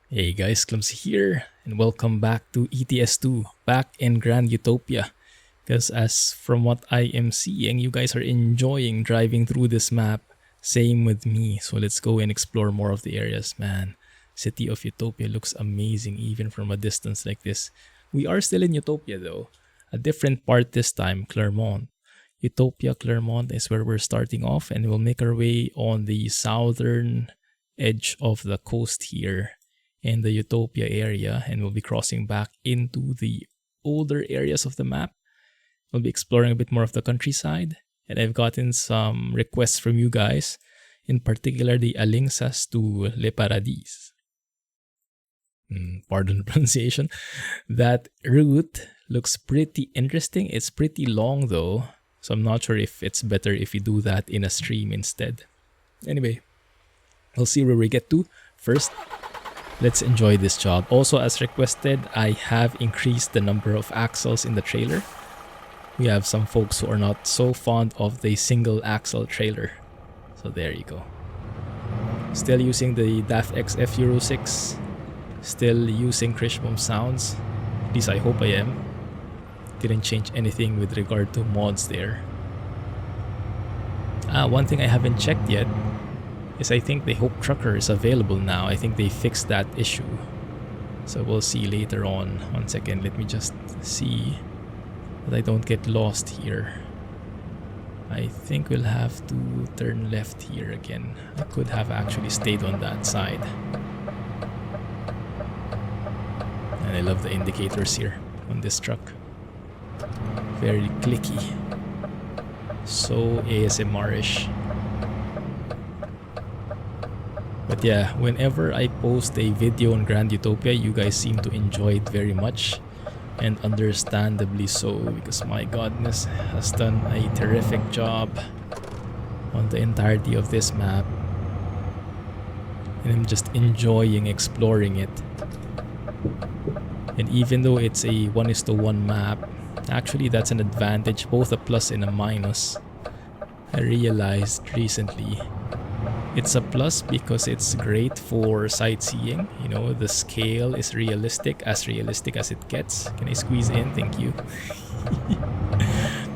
Hey guys, Clumsy here, and welcome back to ETS2, back in Grand Utopia. Because as from what I am seeing, you guys are enjoying driving through this map. Same with me, so let's go and explore more of the areas, man. City of Utopia looks amazing even from a distance like this. We are still in Utopia though, a different part this time, Clermont. Utopia Clermont is where we're starting off, and we'll make our way on the southern edge of the coast here in the Utopia area, and we'll be crossing back into the older areas of the map. We'll be exploring a bit more of the countryside, and I've gotten some requests from you guys, in particular the Alingsas to Le Paradis. Pardon the pronunciation. That route looks pretty interesting. It's pretty long though, so I'm not sure if it's better if we do that in a stream instead. Anyway, we'll see where we get to. First, let's enjoy this job. Also, as requested, I have increased the number of axles in the trailer. We have some folks who are not so fond of the single axle trailer. So there you go. Still using the DAF XF Euro 6. Still using Kriechbaum sounds. At least I hope I am. Didn't change anything with regard to mods there. One thing I haven't checked yet is I think the Hope Trucker is available now. I think they fixed that issue. So we'll see later on. 1 second, let me just see that I don't get lost here. I think we'll have to turn left here again. I could have actually stayed on that side. And I love the indicators here on this truck. Very clicky. So ASMR-ish. But yeah, whenever I post a video on Grand Utopia, you guys seem to enjoy it very much. And understandably so, because MyGodness has done a terrific job on the entirety of this map. And I'm just enjoying exploring it. And even though it's a 1:1 map, actually that's an advantage, both a plus and a minus. I realized recently. It's a plus because it's great for sightseeing. You know, the scale is realistic as it gets. Can I squeeze in? Thank you.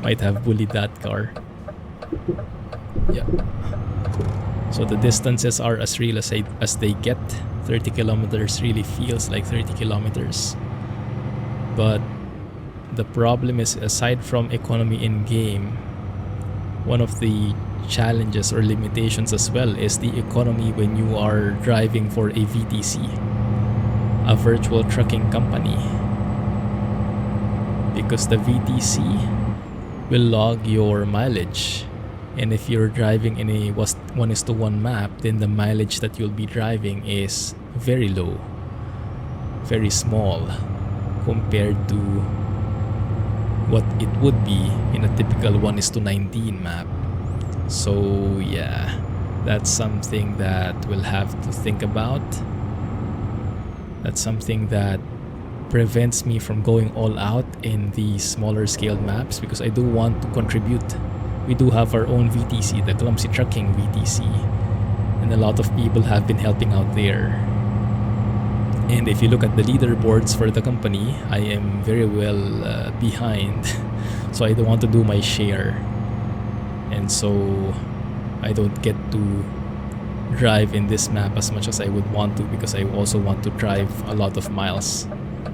Might have bullied that car. Yeah. So the distances are as real as they get. 30 kilometers really feels like 30 kilometers. But the problem is, aside from economy in game, one of the challenges or limitations as well is the economy when you are driving for a VTC, a virtual trucking company, because the VTC will log your mileage, and if you're driving in a 1:1 map, then the mileage that you'll be driving is very low, very small compared to what it would be in a typical 1:19 map. So yeah, that's something that we'll have to think about. That's something that prevents me from going all out in the smaller scale maps, because I do want to contribute. We do have our own VTC, the Clumsy Trucking VTC, and a lot of people have been helping out there. And if you look at the leaderboards for the company, I am very well behind. So I don't want to do my share. And so I don't get to drive in this map as much as I would want to, because I also want to drive a lot of miles.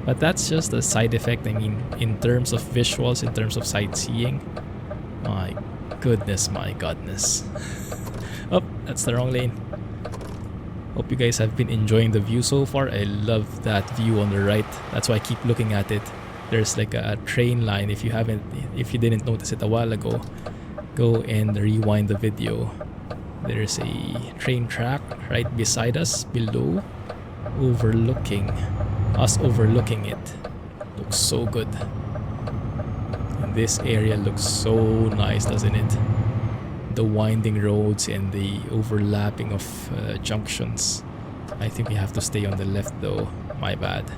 But that's just a side effect. I mean, in terms of visuals, in terms of sightseeing, my goodness, MyGodness. Oh, that's the wrong lane. Hope you guys have been enjoying the view so far. I love that view on the right. That's why I keep looking at it. There's like a train line. If you didn't notice it a while ago, go and rewind the video. There's a train track right beside us, below, overlooking it. Looks so good. And this area looks so nice, doesn't it? The winding roads and the overlapping of junctions. I think we have to stay on the left though. My bad.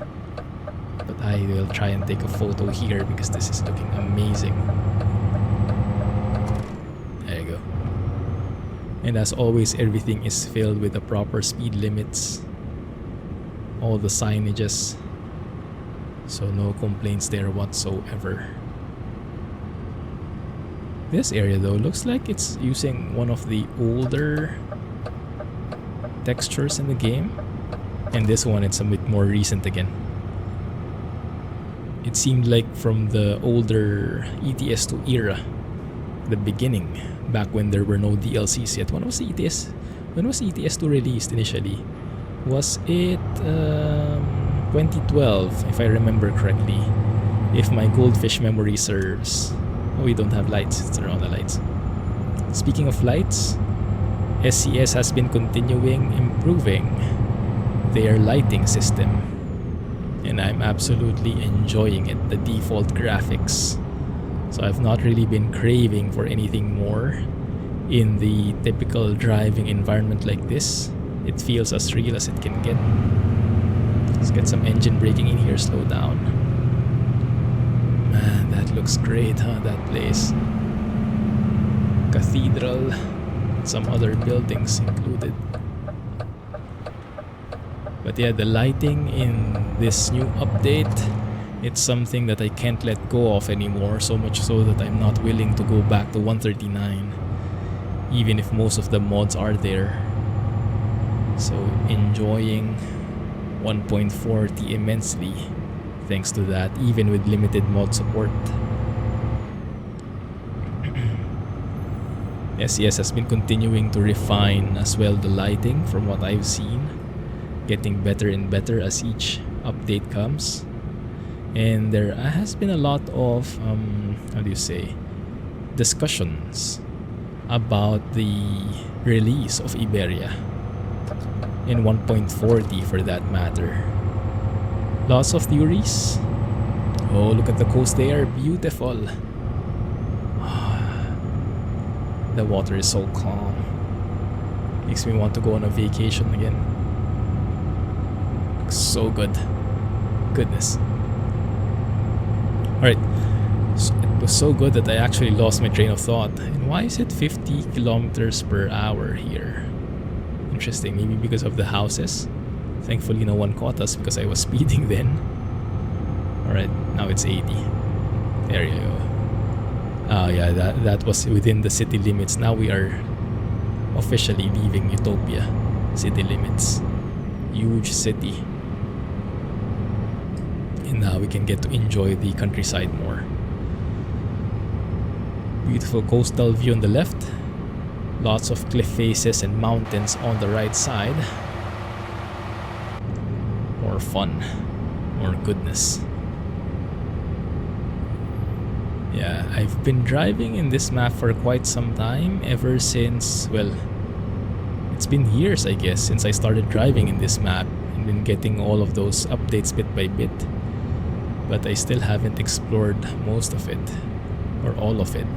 But I will try and take a photo here because this is looking amazing. There you go. And as always, everything is filled with the proper speed limits. all the signages, so no complaints there whatsoever. This area though looks like it's using one of the older textures in the game, and this one it's a bit more recent again. It seemed like from the older ETS2 era, the beginning, back when there were no DLCs yet. When was ETS2 released initially? Was it 2012, if I remember correctly, if my goldfish memory serves. Oh, we don't have lights. Let's turn on the lights. Speaking of lights, SCS has been continuing improving their lighting system, and I'm absolutely enjoying it, the default graphics. So I've not really been craving for anything more in the typical driving environment like this. It feels as real as it can get. Let's get some engine braking in here, slow down. Man, that looks great, huh, that place. Cathedral, some other buildings included. But yeah, the lighting in this new update, it's something that I can't let go of anymore, so much so that I'm not willing to go back to 139, even if most of the mods are there. So enjoying 1.40 immensely thanks to that, even with limited mod support. SCS has been continuing to refine as well the lighting from what I've seen, getting better and better as each update comes. And there has been a lot of discussions about the release of Iberia in 1.40 for that matter. Lots of theories. Oh, look at the coast there, beautiful. The water is so calm. Makes me want to go on a vacation again. Looks so good. Goodness. Alright, so it was so good that I actually lost my train of thought. And why is it 50 kilometers per hour here? Interesting, maybe because of the houses. Thankfully no one caught us because I was speeding then. Alright, now it's 80. There you go. Oh yeah, that was within the city limits. Now we are officially leaving Utopia city limits. Huge city. And now we can get to enjoy the countryside more. Beautiful coastal view on the left. Lots of cliff faces and mountains on the right side. More fun. More goodness. Yeah, I've been driving in this map for quite some time, ever since, well, it's been years I guess since I started driving in this map and been getting all of those updates bit by bit. But I still haven't explored most of it, or all of it.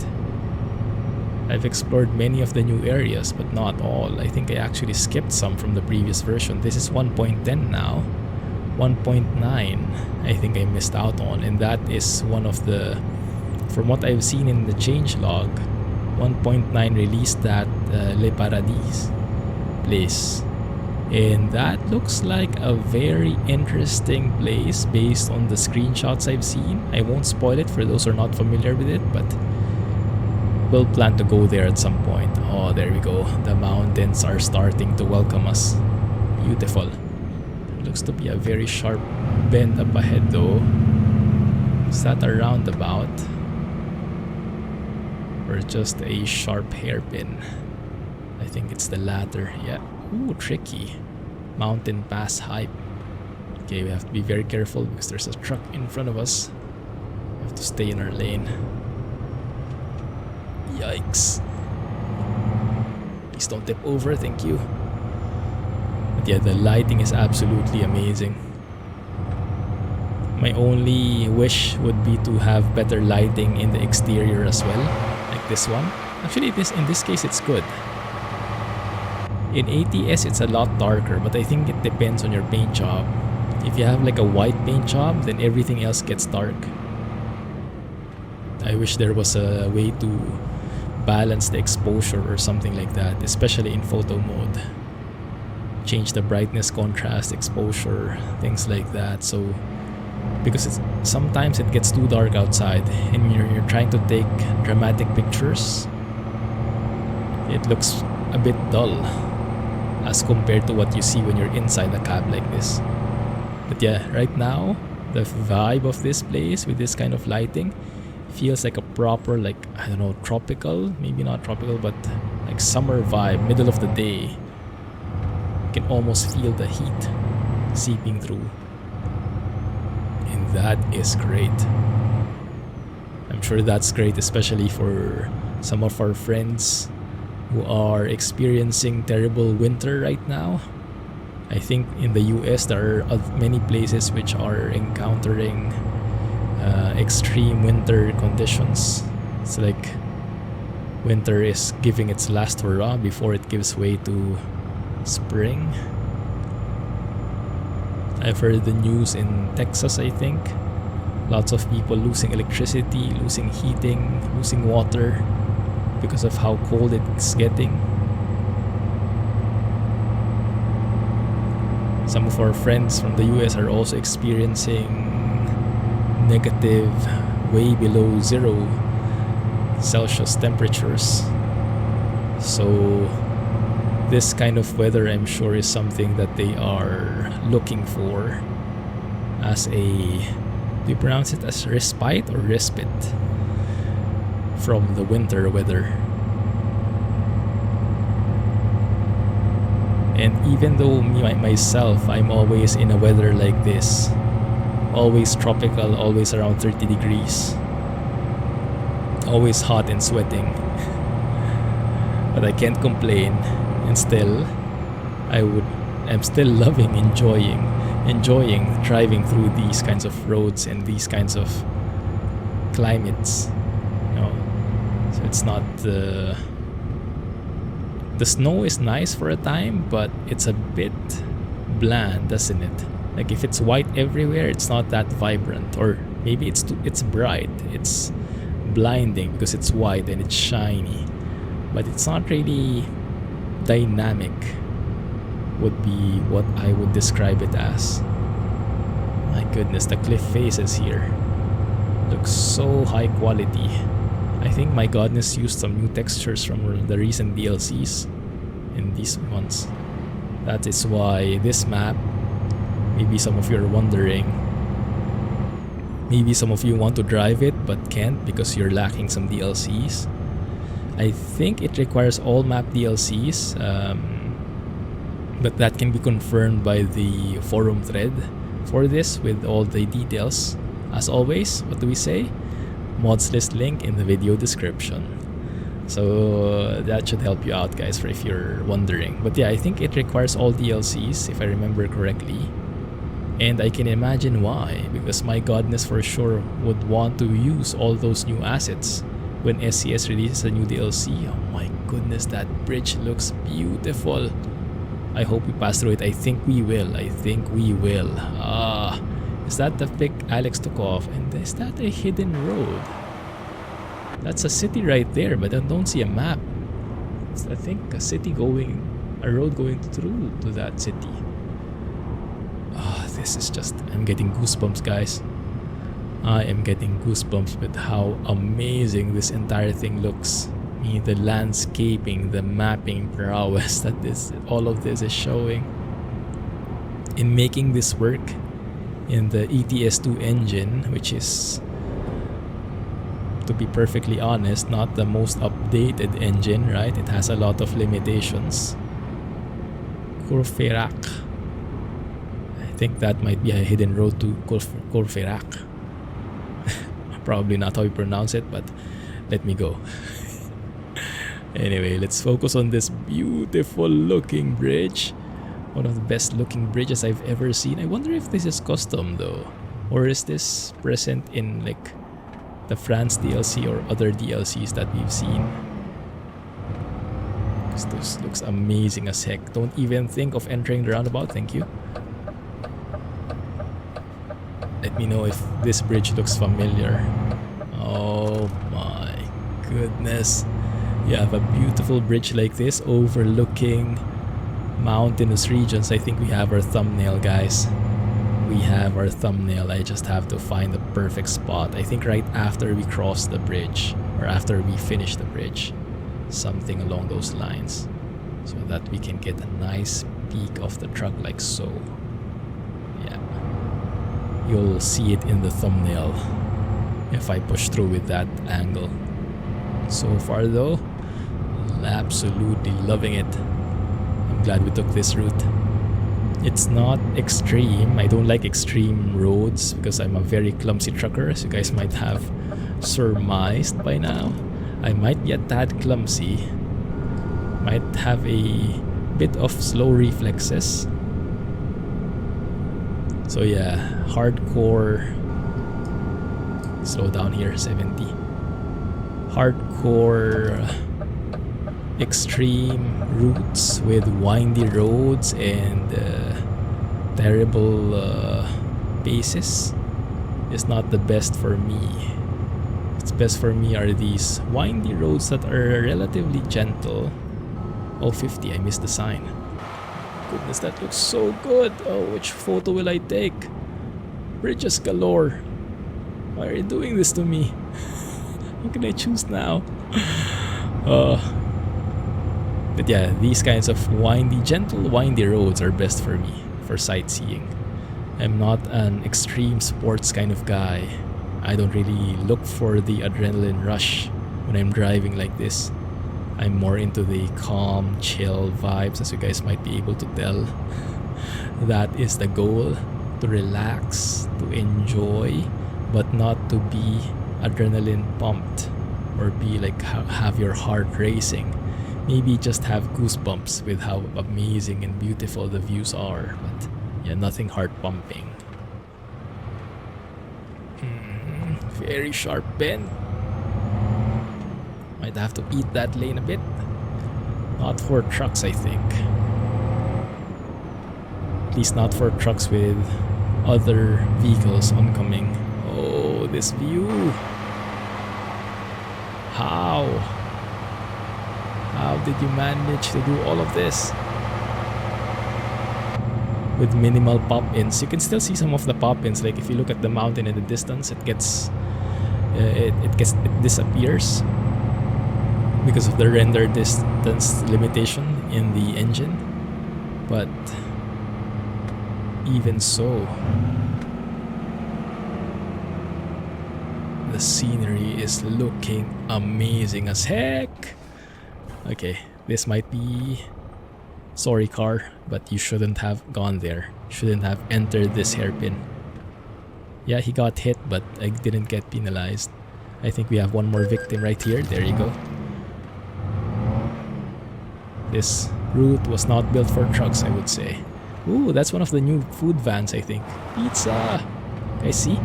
I've explored many of the new areas, but not all. I think I actually skipped some from the previous version. This is 1.10 now. 1.9 I think I missed out on, and that is one of the, from what I've seen in the changelog, 1.9 released that Le Paradis place. And that looks like a very interesting place based on the screenshots I've seen. I won't spoil it for those who are not familiar with it, but we'll plan to go there at some point. Oh, there we go. The mountains are starting to welcome us. Beautiful. Looks to be a very sharp bend up ahead though. Is that a roundabout? Or just a sharp hairpin? I think it's the latter, yeah. Ooh, tricky. Mountain pass hype. Okay, we have to be very careful because there's a truck in front of us. We have to stay in our lane. Yikes. Please don't tip over, thank you. But yeah, the lighting is absolutely amazing. My only wish would be to have better lighting in the exterior as well, like this one. Actually, in this case, it's good. In ATS, it's a lot darker, but I think it depends on your paint job. If you have like a white paint job, then everything else gets dark. I wish there was a way to balance the exposure or something like that, especially in photo mode. change the brightness, contrast, exposure, things like that. So because sometimes it gets too dark outside and you're trying to take dramatic pictures, it looks a bit dull as compared to what you see when you're inside a cab like this. But yeah, right now the vibe of this place with this kind of lighting feels like a proper, like, I don't know, tropical, maybe not tropical, but like summer vibe, middle of the day. You can almost feel the heat seeping through, and that is great. I'm sure that's great, especially for some of our friends who are experiencing terrible winter right now. I think in the US there are many places which are encountering extreme winter conditions. It's like winter is giving its last hurrah before it gives way to spring. I've heard the news in Texas, I think. Lots of people losing electricity, losing heating, losing water because of how cold it's getting. Some of our friends from the US are also experiencing negative, way below 0 Celsius temperatures. So this kind of weather, I'm sure, is something that they are looking for as a, do you pronounce it as respite or respite from the winter weather? And even though myself, I'm always in a weather like this, always tropical, always around 30 degrees, always hot and sweating, but I can't complain, and still I'm still loving, enjoying driving through these kinds of roads and these kinds of climates, you know. So it's not the snow is nice for a time, but it's a bit bland, doesn't it? Like if it's white everywhere, it's not that vibrant, or maybe it's bright, it's blinding because it's white and it's shiny, but it's not really dynamic, would be what I would describe it as. My goodness, the cliff faces here look so high quality. I think MyGodness used some new textures from the recent DLCs in these ones. That is why this map, maybe some of you are wondering, maybe some of you want to drive it but can't because you're lacking some DLCs. I think it requires all map DLCs, but that can be confirmed by the forum thread for this with all the details. As always, what do we say? Mods list link in the video description. So that should help you out, guys, for if you're wondering. But yeah, I think it requires all DLCs if I remember correctly. And I can imagine why, because MyGodness for sure would want to use all those new assets when SCS releases a new DLC. Oh my goodness, that bridge looks beautiful. I hope we pass through it. I think we will. Is that the pic Alex took off? And is that a hidden road? That's a city right there, but I don't see a map. It's, I think, a road going through to that city. This is just, I'm getting goosebumps, guys. I am getting goosebumps with how amazing this entire thing looks. I mean, the landscaping, the mapping prowess that all of this is showing. In making this work in the ETS2 engine, which is, to be perfectly honest, not the most updated engine, right? It has a lot of limitations. Courfeyrac. I think that might be a hidden road to Courfeyrac. Probably not how you pronounce it, but let me go. Anyway, let's focus on this beautiful looking bridge. One of the best looking bridges I've ever seen. I wonder if this is custom though, or is this present in like the France DLC or other DLCs that we've seen. Because this looks amazing as heck. Don't even think of entering the roundabout, thank you. Let me know if this bridge looks familiar. Oh my goodness. You have a beautiful bridge like this overlooking mountainous regions, I think we have our thumbnail, guys. We have our thumbnail. I just have to find the perfect spot. I think right after we cross the bridge, or after we finish the bridge, something along those lines, so that we can get a nice peek of the truck like so. Yeah, you'll see it in the thumbnail if I push through with that angle. So far though, absolutely loving it. I'm glad we took this route. It's not extreme. I don't like extreme roads because I'm a very clumsy trucker, as you guys might have surmised by now. I might be a tad clumsy, might have a bit of slow reflexes. So yeah, hardcore, slow down here, 70. Hardcore extreme routes with windy roads and terrible paces is not the best for me. What's best for me are these windy roads that are relatively gentle. Oh, 50, I missed the sign. Goodness, that looks so good. Oh, which photo will I take? Bridges galore. Why are you doing this to me? What can I choose now? But yeah, these kinds of gentle windy roads are best for me for sightseeing. I'm not an extreme sports kind of guy. I don't really look for the adrenaline rush when I'm driving like this. I'm more into the calm, chill vibes, as you guys might be able to tell. That is the goal, to relax, to enjoy, but not to be adrenaline pumped or be like have your heart racing. Maybe just have goosebumps with how amazing and beautiful the views are, but yeah, nothing heart pumping. Very sharp bend. Might have to eat that lane a bit. Not for trucks, I think. At least not for trucks with other vehicles oncoming. Oh, this view. How? How did you manage to do all of this? With minimal pop-ins. You can still see some of the pop-ins. Like if you look at the mountain in the distance, it disappears because of the render distance limitation in the engine. But even so, the scenery is looking amazing as heck. Okay, this might be... Sorry car, but you shouldn't have gone there. Shouldn't have entered this hairpin. Yeah, he got hit, but I didn't get penalized. I think we have one more victim right here. There you go. This route was not built for trucks, I would say. Ooh, that's one of the new food vans, I think. Pizza! I see.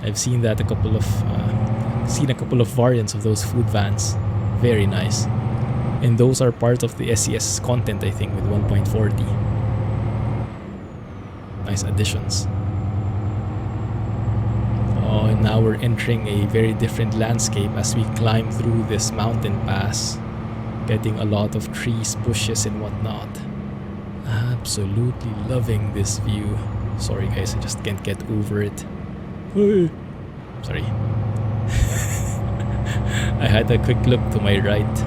I've seen that a couple of variants of those food vans. Very nice. And those are part of the SCS content, I think, with 1.40. Nice additions. Oh, and now we're entering a very different landscape as we climb through this mountain pass. Getting a lot of trees, bushes, and whatnot. Absolutely loving this view. Sorry guys, I just can't get over it. Hey. Sorry. I had a quick look to my right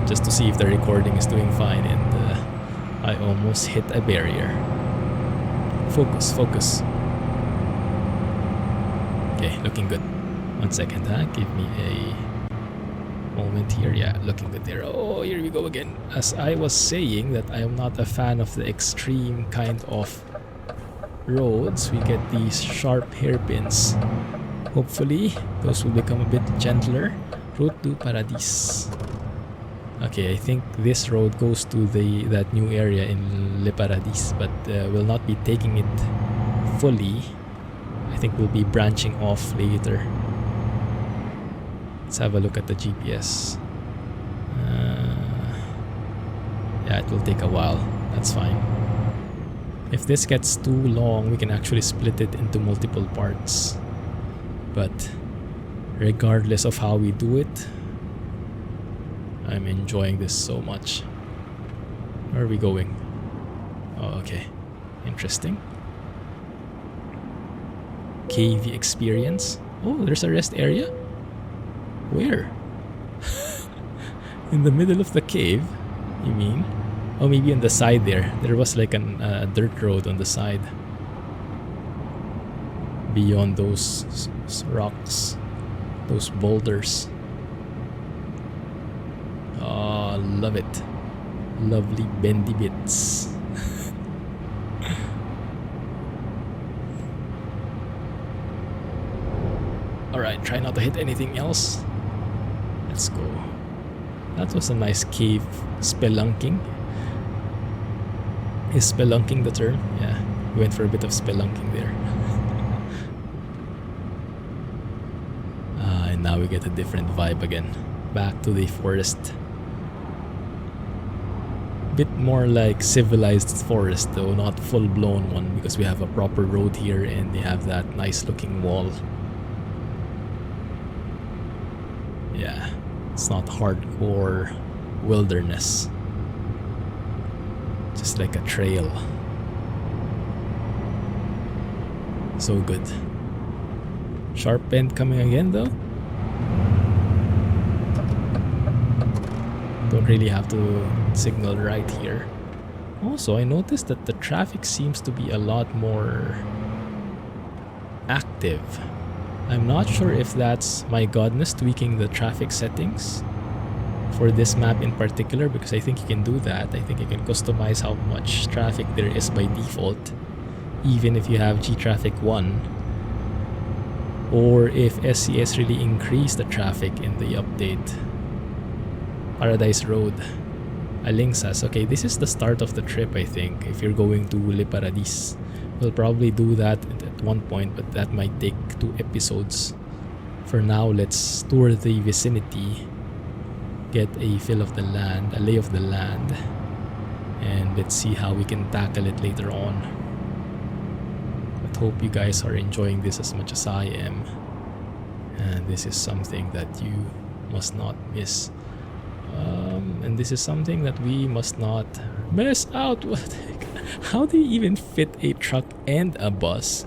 just to see if the recording is doing fine, and I almost hit a barrier. Focus, focus. Okay, looking good. 1 second, give me a moment here. Yeah, looking good there. Oh, here we go again. As I was saying that I am not a fan of the extreme kind of roads, we get these sharp hairpins. Hopefully, those will become a bit gentler. Route to Paradis. Okay, I think this road goes to that new area in Le Paradis, but we'll not be taking it fully. I think we'll be branching off later. Let's have a look at the GPS. Yeah, it will take a while. That's fine. If this gets too long, we can actually split it into multiple parts. But regardless of how we do it, I'm enjoying this so much. Where are we going? Oh, okay. Interesting. Cave experience. Oh, there's a rest area? Where? In the middle of the cave, you mean? Oh, maybe on the side there. There was like a dirt road on the side. Beyond those rocks. Those boulders. Oh, love it. Lovely bendy bits. Alright, try not to hit anything else. Let's go. That was a nice cave spelunking. Is spelunking the term? Yeah, we went for a bit of spelunking there. And now we get a different vibe again. Back to the forest. Bit more like civilized forest though, not full-blown one, because we have a proper road here and they have that nice looking wall. Yeah, it's not hardcore wilderness. Just like a trail. So good. Sharp bend coming again though. Don't really have to signal right here. Also, I noticed that the traffic seems to be a lot more active. I'm not sure if that's MyGodness tweaking the traffic settings for this map in particular, because I think you can do that. I think you can customize how much traffic there is by default, even if you have G-Traffic 1. Or if SCS really increased the traffic in the update. Paradise Road. Alingsas. Okay, this is the start of the trip, I think. If you're going to Le Paradis, we'll probably do that at one point, but that might take 2 episodes. For now, let's tour the vicinity, get a feel of the land, a lay of the land, and let's see how we can tackle it later on. But hope you guys are enjoying this as much as I am. And this is something that you must not miss. And this is something that we must not miss out. How do you even fit a truck and a bus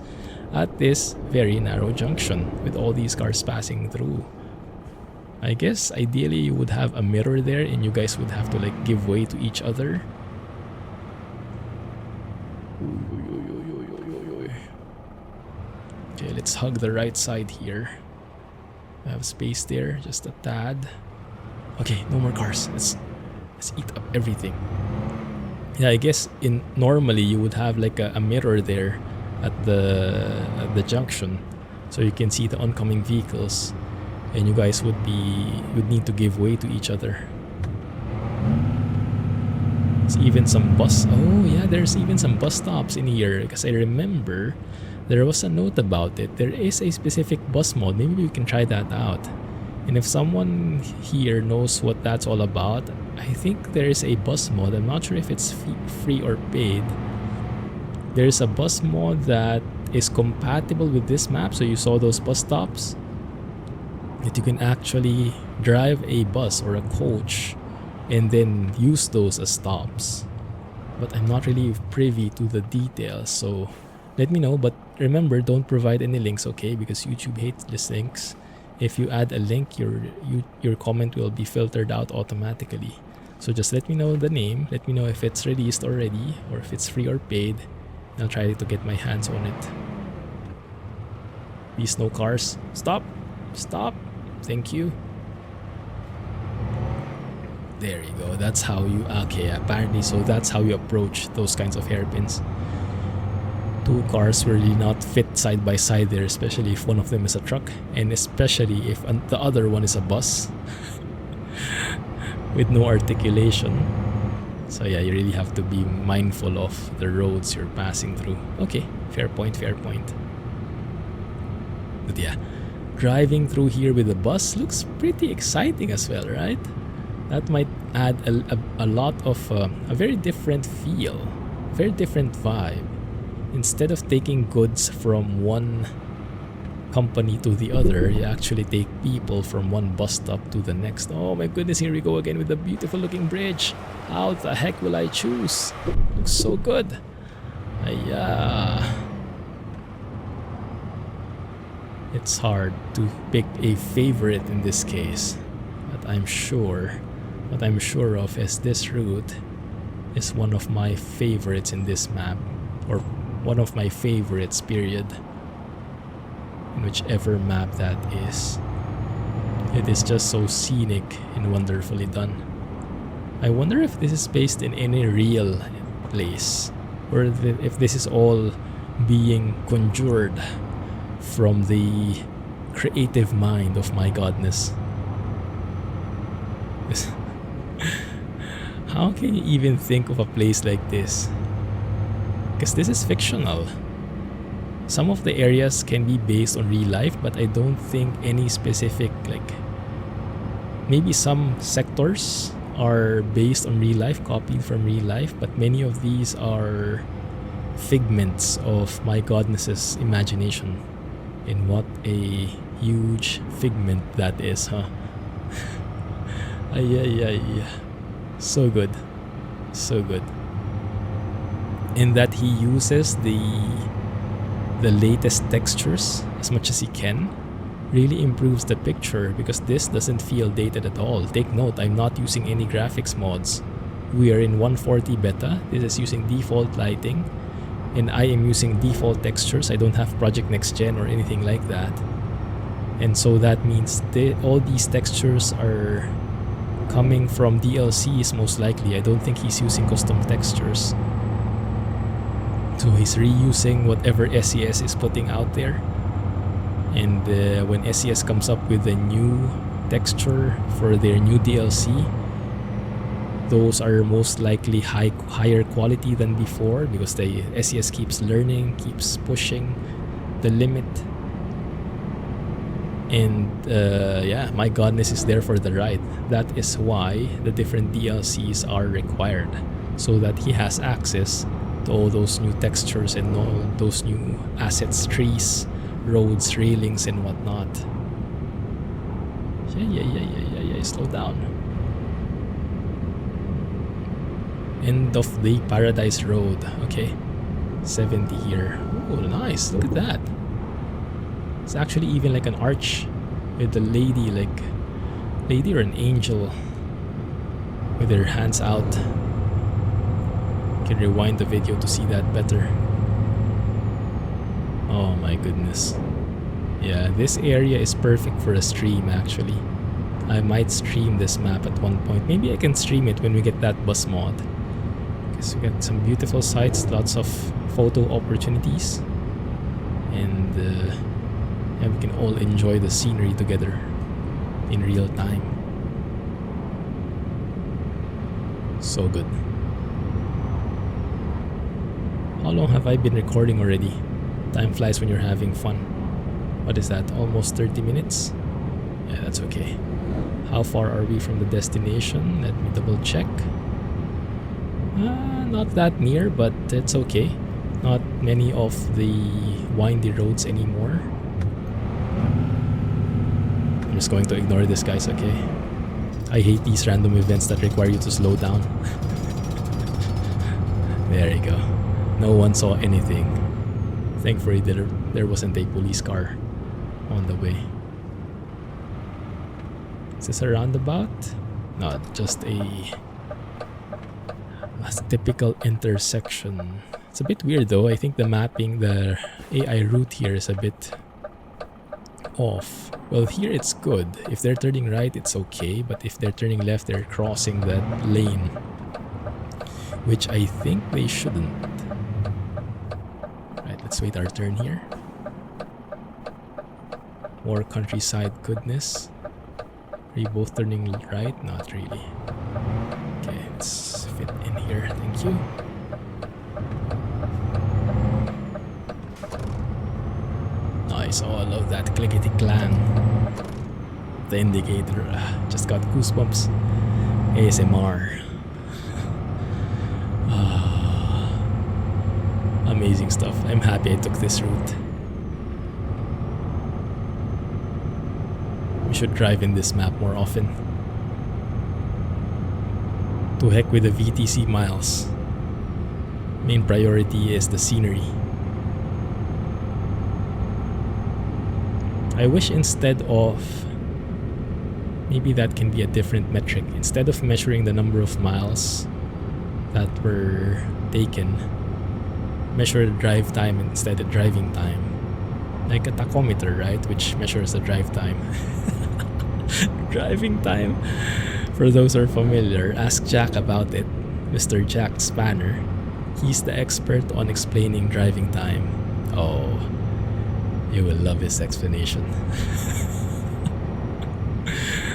at this very narrow junction with all these cars passing through? I guess ideally you would have a mirror there and you guys would have to like give way to each other. Okay, let's hug the right side here. I have space there, just a tad. Okay, no more cars. Let's eat up everything. Yeah, I guess normally you would have like a mirror there at the junction, so you can see the oncoming vehicles, and you guys would need to give way to each other. There's even some bus. Oh yeah, there's even some bus stops in here, because I remember there was a note about it. There is a specific bus mode. Maybe we can try that out. And if someone here knows what that's all about, I think there is a bus mode. I'm not sure if it's free or paid. There's a bus mode that is compatible with this map. So you saw those bus stops, that you can actually drive a bus or a coach and then use those as stops. But I'm not really privy to the details, so let me know. But remember, don't provide any links, okay? Because YouTube hates these links. If you add a link, your comment will be filtered out automatically. So just let me know the name, let me know if it's released already or if it's free or paid, and I'll try to get my hands on it. Please, no cars. Stop! Stop! Thank you. There you go. That's how you... Okay, apparently, so that's how you approach those kinds of hairpins. 2 cars will really not fit side by side there, especially if one of them is a truck, and especially if the other one is a bus with no articulation. So yeah, you really have to be mindful of the roads you're passing through. Okay, fair point, fair point. But yeah, driving through here with a bus looks pretty exciting as well, right? That might add a lot of a very different feel, very different vibe. Instead of taking goods from one company to the other. You actually take people from one bus stop to the next. Oh my goodness, here we go again with the beautiful looking bridge. How the heck will I choose? Looks so good. It's hard to pick a favorite in this case, but what I'm sure of is this route is one of my favorites in this map, or one of my favorites, period, in whichever map that is. It is just so scenic and wonderfully done. I wonder if this is based in any real place, or if this is all being conjured from the creative mind of MyGodness. How can you even think of a place like this? Because this is fictional. Some of the areas can be based on real life, but I don't think any specific, like, maybe some sectors are based on real life, copied from real life, but many of these are figments of MyGodness's imagination. And what a huge figment that is, huh? So good. So good. In that he uses the latest textures as much as he can. Really improves the picture, because this doesn't feel dated at all. Take note, I'm not using any graphics mods. We are in 140 beta. This is using default lighting, and I am using default textures. I don't have Project Next Gen or anything like that. And so that means all these textures are coming from DLCs most likely. I don't think he's using custom textures. So he's reusing whatever SES is putting out there. And when SES comes up with a new texture for their new DLC, those are most likely higher quality than before, because the SES keeps learning, keeps pushing the limit. And MyGodness is there for the ride. That is why the different DLCs are required, so that he has access to all those new textures and all those new assets, trees, roads, railings, and whatnot. Slow down. End of the Paradise Road. Okay, 70 here. Oh, nice. Look at that. It's actually even like an arch with a lady or an angel with her hands out. You can rewind the video to see that better. Oh my goodness. Yeah, this area is perfect for a stream actually. I might stream this map at one point. Maybe I can stream it when we get that bus mod. Because we got some beautiful sights, lots of photo opportunities. And we can all enjoy the scenery together in real time. So good. How long have I been recording already? Time flies when you're having fun. What is that? Almost 30 minutes? Yeah, that's okay. How far are we from the destination? Let me double check. Not that near, but it's okay. Not many of the windy roads anymore. I'm just going to ignore this, guys, okay? I hate these random events that require you to slow down. There you go. No one saw anything. Thankfully, there wasn't a police car on the way. Is this a roundabout? No, just a typical intersection. It's a bit weird though. I think the mapping, the AI route here is a bit off. Well, here it's good. If they're turning right, it's okay. But if they're turning left, they're crossing that lane, which I think they shouldn't. Right, let's wait our turn here. More countryside goodness. Are you both turning right? Not really. Okay, let's fit in here. Thank you. Nice. Oh, I love that clickety clang. The indicator. Just got goosebumps. ASMR. Amazing stuff. I'm happy I took this route. should drive in this map more often. To heck with the VTC miles. Main priority is the scenery. I wish instead of, maybe that can be a different metric. Instead of measuring the number of miles that were taken, measure the drive time instead of driving time. Like a tachometer, right? Which measures the drive time. Driving time. For those who are familiar, ask Jack about it. Mr. Jack Spanner. He's the expert on explaining driving time. Oh, you will love his explanation.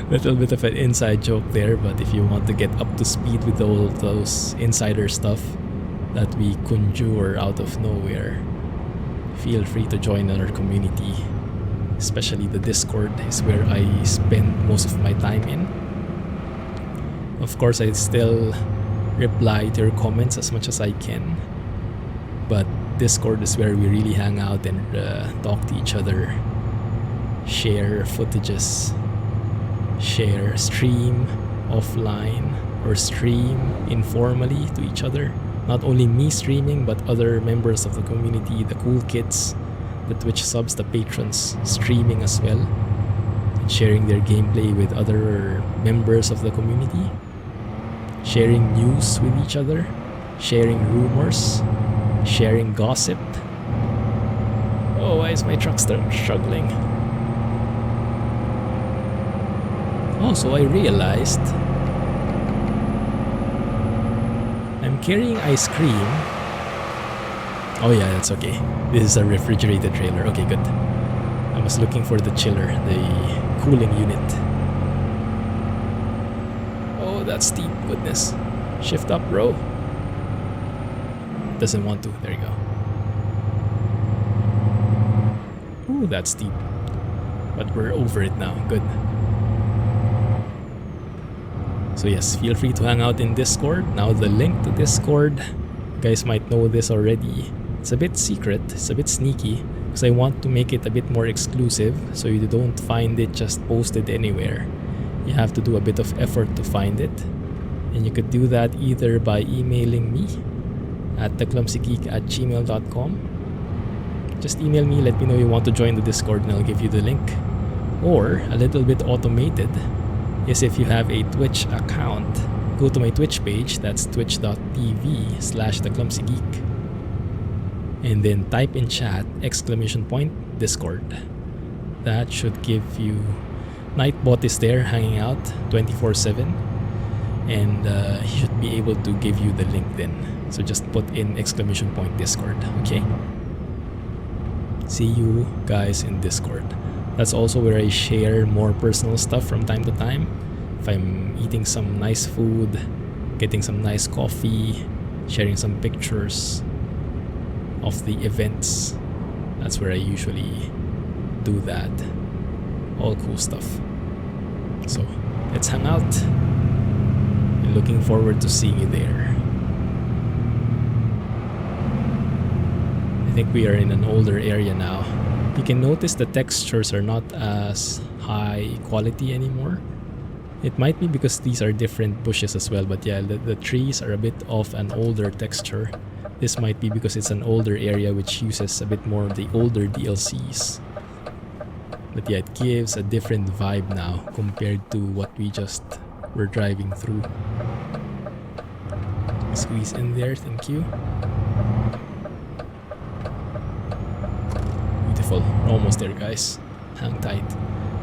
Little bit of an inside joke there, but if you want to get up to speed with all those insider stuff that we conjure out of nowhere, feel free to join our community. Especially the Discord is where I spend most of my time in. Of course, I still reply to your comments as much as I can, but Discord is where we really hang out and talk to each other, share footages, share, stream offline, or stream informally to each other. Not only me streaming, but other members of the community, the cool kids, the Twitch subs, the patrons streaming as well, and sharing their gameplay with other members of the community, sharing news with each other, sharing rumors, sharing gossip. Oh, why is my truck struggling? Oh, so I realized I'm carrying ice cream. Oh yeah, that's okay. This is a refrigerated trailer. Okay, good. I was looking for the chiller, the cooling unit. Oh, that's steep. Goodness. Shift up, bro. Doesn't want to. There you go. Ooh, that's steep. But we're over it now. Good. So yes, feel free to hang out in Discord. Now the link to Discord, you guys might know this already. It's a bit secret, it's a bit sneaky, because I want to make it a bit more exclusive so you don't find it just posted anywhere. You have to do a bit of effort to find it. And you could do that either by emailing me at theclumsygeek@gmail.com. Just email me, let me know you want to join the Discord and I'll give you the link. Or, a little bit automated, is if you have a Twitch account, go to my Twitch page, that's twitch.tv/theclumsygeek, and then type in chat !Discord. That should give you, Nightbot is there hanging out 24/7, and he should be able to give you the link then. So just put in !Discord, okay? See you guys in Discord. That's also where I share more personal stuff from time to time. If I'm eating some nice food, getting some nice coffee, sharing some pictures of the events, that's where I usually do that. All cool stuff. So let's hang out. And looking forward to seeing you there. I think we are in an older area now. You can notice the textures are not as high quality anymore. It might be because these are different bushes as well, but yeah, the trees are a bit of an older texture. This might be because it's an older area which uses a bit more of the older DLCs. But yeah, it gives a different vibe now compared to what we just were driving through. Squeeze in there, thank you. Beautiful. We're almost there, guys. Hang tight.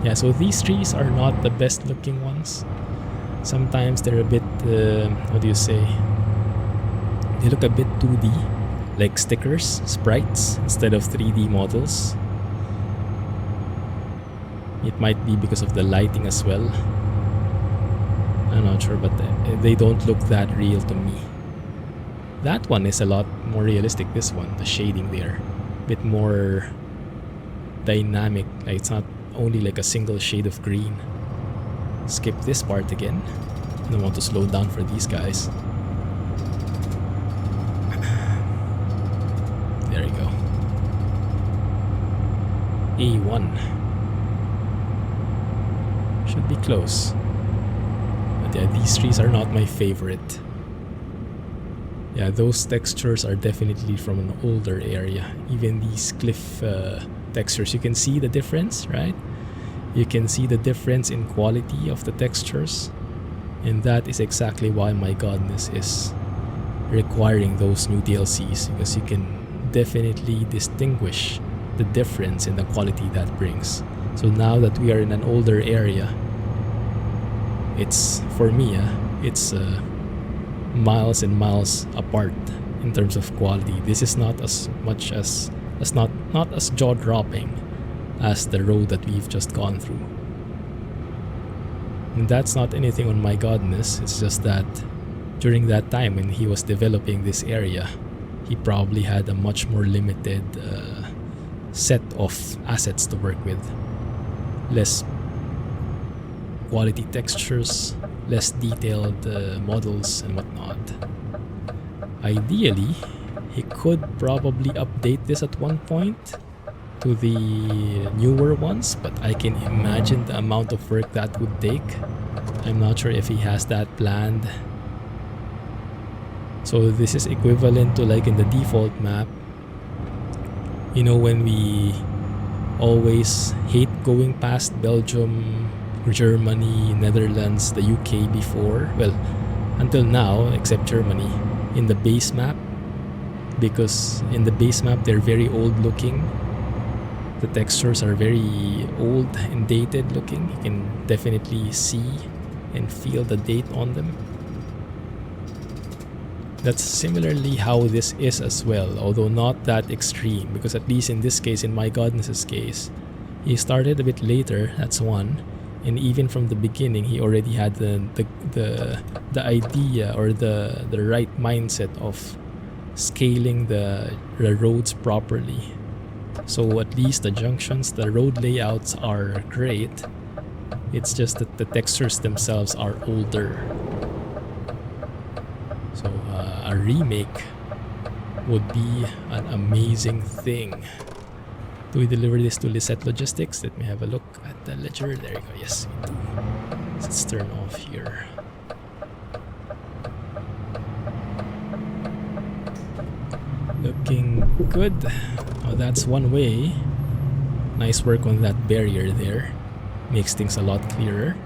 Yeah, so these trees are not the best looking ones. Sometimes they're a bit, what do you say? They look a bit 2D, like stickers, sprites, instead of 3D models. It might be because of the lighting as well. I'm not sure, but they don't look that real to me. That one is a lot more realistic, this one, the shading there. A bit more dynamic, like it's not only like a single shade of green. Skip this part again. I don't want to slow down for these guys. There you go. A1. Should be close. But yeah, these trees are not my favorite. Yeah, those textures are definitely from an older area. Even these cliff textures, you can see the difference, right? You can see the difference in quality of the textures. And that is exactly why MyGodness is requiring those new DLCs, because you can definitely distinguish the difference in the quality that brings. So now that we are in an older area, it's, for me, it's miles and miles apart in terms of quality. This is not as much as not as jaw-dropping as the road that we've just gone through. And that's not anything on MyGodness. It's just that during that time when he was developing this area, he probably had a much more limited set of assets to work with. Less quality textures, less detailed models and whatnot. Ideally, he could probably update this at one point to the newer ones, but I can imagine the amount of work that would take. I'm not sure if he has that planned. So this is equivalent to like in the default map. You know, when we always hate going past Belgium, Germany, Netherlands, the UK before, well, until now, except Germany, in the base map, because in the base map they're very old looking. The textures are very old and dated looking. You can definitely see and feel the date on them. That's similarly how this is as well, although not that extreme, because at least in this case, in MyGodness's case, he started a bit later, that's one, and even from the beginning he already had the idea or the right mindset of scaling the roads properly. So at least the junctions, the road layouts are great. It's just that the textures themselves are older. So a remake would be an amazing thing. Do we deliver this to Lisette Logistics? Let me have a look at the ledger. There you go. Yes, we do. Let's turn off here. Looking good. Oh, that's one way. Nice work on that barrier there. Makes things a lot clearer.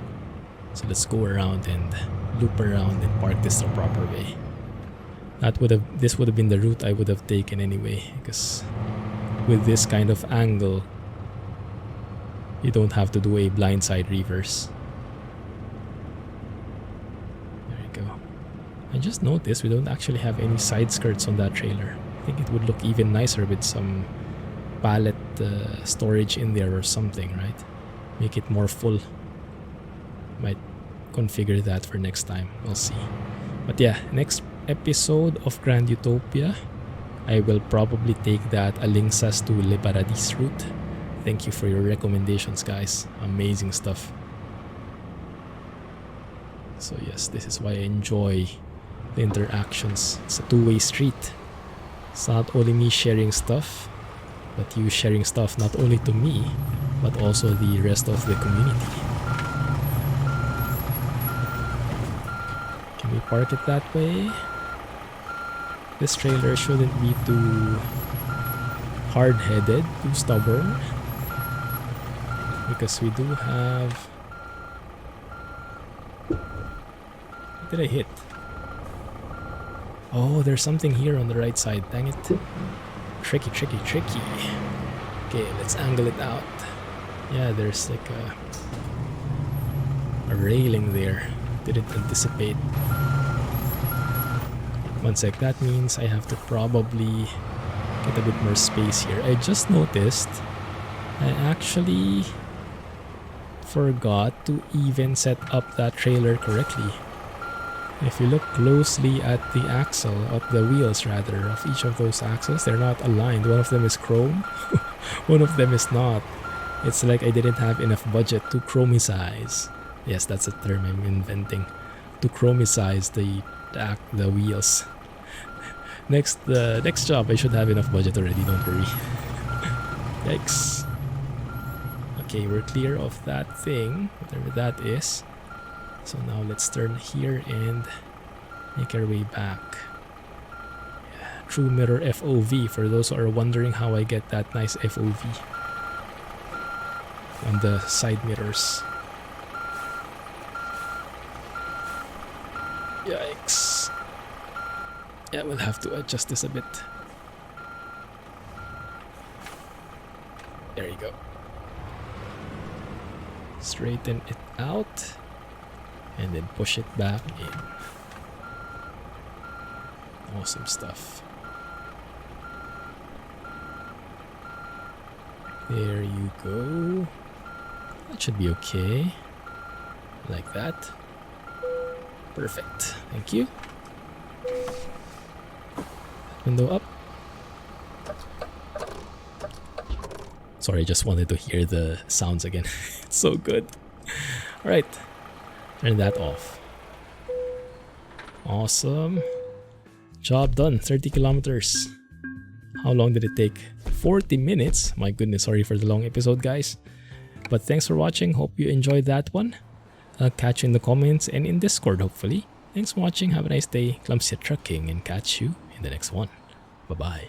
So let's go around and loop around and park this the proper way. This would have been the route I would have taken anyway, because with this kind of angle, you don't have to do a blindside reverse. There you go. I just noticed we don't actually have any side skirts on that trailer. I think it would look even nicer with some pallet storage in there or something, right? Make it more full. Might configure that for next time. We'll see. But yeah, next episode of Grand Utopia, I will probably take that Alingsas to Le Paradis route. Thank you for your recommendations, guys. Amazing stuff. So yes, this is why I enjoy the interactions. It's a two-way street. It's not only me sharing stuff, but you sharing stuff not only to me, but also the rest of the community. Can we park it that way? This trailer shouldn't be too hard-headed, too stubborn, because we do have... What did I hit? Oh, there's something here on the right side. Dang it. Tricky. Okay, let's angle it out. Yeah, there's like a railing there. Didn't anticipate. One sec, that means I have to probably get a bit more space here. I just noticed I actually forgot to even set up that trailer correctly. If you look closely at the axle, at the wheels rather, of each of those axles, they're not aligned. One of them is chrome, one of them is not. It's like I didn't have enough budget to chromicize. Yes, that's a term I'm inventing. To chromicize the wheels. The next job I should have enough budget already, don't worry. Yikes. Okay, we're clear of that thing, whatever that is. So now let's turn here and make our way back. Yeah, true mirror FOV, for those who are wondering how I get that nice FOV on the side mirrors. Yikes. Yeah, we'll have to adjust this a bit. There you go. Straighten it out and then push it back in. Awesome stuff. There you go. That should be okay. Like that. Perfect. Thank you. Window up. Sorry, I just wanted to hear the sounds again. It's so good. Alright. Turn that off. Awesome. Job done. 30 kilometers. How long did it take? 40 minutes. My goodness, sorry for the long episode, guys. But thanks for watching. Hope you enjoyed that one. I'll catch you in the comments and in Discord, hopefully. Thanks for watching. Have a nice day. Clumsy Trucking, and catch you in the next one. Bye-bye.